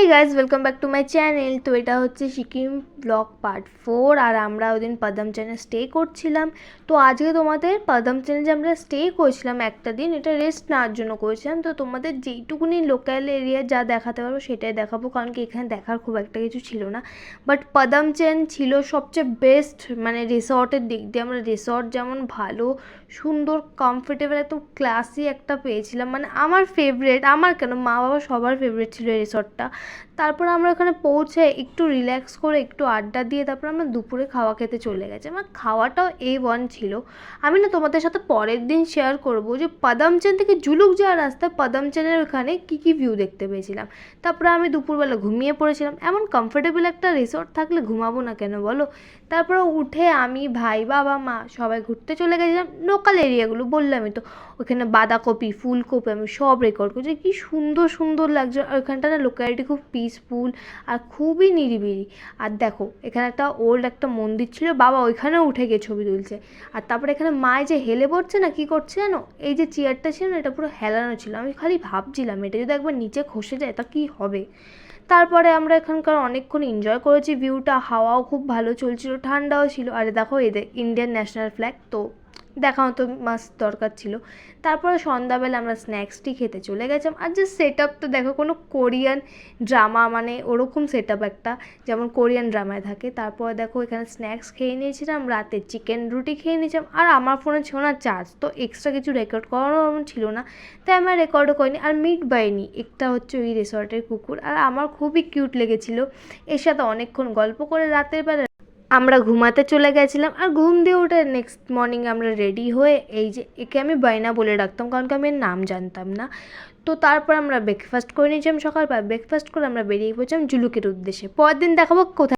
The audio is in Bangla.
Hey guys, welcome back to my channel. তো এটা হচ্ছে সিকিম ব্লগ পার্ট 4 আর আমরা ওদিন পাদামচানে স্টে করছিলাম। তো আজকে তোমাদের পাদামচানে যে আমরা স্টে করেছিলাম একটা দিন, এটা রেস্ট নেওয়ার জন্য করেছিলাম। তো তোমাদের যেইটুকুনি লোকাল এরিয়া যা দেখাতে পারবো সেটাই দেখাবো, কারণ কি এখানে দেখার খুব একটা কিছু ছিল না। বাট পাদামচান ছিল সবচেয়ে বেস্ট, মানে রিসর্টের দিক দিয়ে আমরা রিসর্ট যেমন ভালো সুন্দর কমফোর্টেবল একদম ক্লাসি একটা পেয়েছিলাম, মানে আমার ফেভারেট, আমার কেন মা বাবা সবার ফেভারিট ছিল এই রিসর্টটা। তারপর আমরা ওখানে পৌঁছে একটু রিল্যাক্স করে একটু আড্ডা দিয়ে তারপর আমরা দুপুরে খাওয়া খেতে চলে গেছি। আমার খাওয়াটাও A1 ছিল। আমি না তোমাদের সাথে পরের দিন শেয়ার করব যে পাদামচান থেকে জুলুক যাওয়ার রাস্তা, পাদামচানের ওখানে কী কী ভিউ দেখতে পেয়েছিলাম। তারপরে আমি দুপুরবেলা ঘুমিয়ে পড়েছিলাম। এমন কমফোর্টেবল একটা রিসর্ট থাকলে ঘুমাবো না কেন বলো। তারপরে উঠে আমি, ভাই, বাবা, মা সবাই ঘুরতে চলে গেছিলাম লোকাল এরিয়াগুলো। বললামই তো, ওখানে বাঁধাকপি, ফুলকপি আমি সব রেকর্ড করছি, কী সুন্দর সুন্দর লাগছে। আর ওখানটা না লোকালিটি খুব পিসফুল আর খুবই নিরিবিলি। আর দেখো এখানে একটা ওল্ড একটা মন্দির ছিল, বাবা ওইখানেও উঠে গিয়ে ছবি তুলছে। আর তারপরে এখানে মায়ে যে হেলে পড়ছে না, কী করছে জানো, এই যে চেয়ারটা ছিল না, এটা পুরো হেলানো ছিল। আমি খালি ভাবছিলাম এটা যদি একবার নিচে খসে যায় তা কী হবে। তারপরে আমরা এখানকার অনেকক্ষণ এনজয় করেছি ভিউটা, হাওয়াও খুব ভালো চলছিল, ঠান্ডাও ছিল। আর দেখো এদের ইন্ডিয়ান ন্যাশনাল ফ্ল্যাগ তো দেখা তো মাস্ট দরকার ছিল। তারপরে সন্ধ্যাবেলা আমরা স্ন্যাক্সটি খেতে চলে গেছিলাম। আর যে সেট আপটা দেখো, কোনো কোরিয়ান ড্রামা, মানে ওরকম সেট আপ একটা, যেমন কোরিয়ান ড্রামায় থাকে। তারপরে দেখো এখানে স্ন্যাক্স খেয়ে নিয়েছিলাম, রাতে চিকেন রুটি খেয়ে নিয়েছিলাম। আর আমার ফোনে ছিল না চার্জ, তো এক্সট্রা কিছু রেকর্ড করানো ছিল না, তাই আমার রেকর্ডও করিনি। আর মিট বাইনি একটা হচ্ছে ওই রিসর্টের কুকুর, আর আমার খুবই কিউট লেগেছিলো। এর সাথে অনেকক্ষণ গল্প করে রাতের বেলা আমরা ঘুমাতে চলে গেছিলাম। আর ঘুম দিয়ে উঠে নেক্সট মর্নিং আমরা রেডি হয়ে, এই যে একে আমি বাইনা বলে রাখতাম কারণ কি আমি এর নাম জানতাম না। তো তারপর আমরা ব্রেকফাস্ট করে নিয়েছিলাম সকালবেলা। ব্রেকফাস্ট করে আমরা বেরিয়ে পড়ছিলাম জুলুকের উদ্দেশ্যে। পরের দিন দেখাবো কোথায়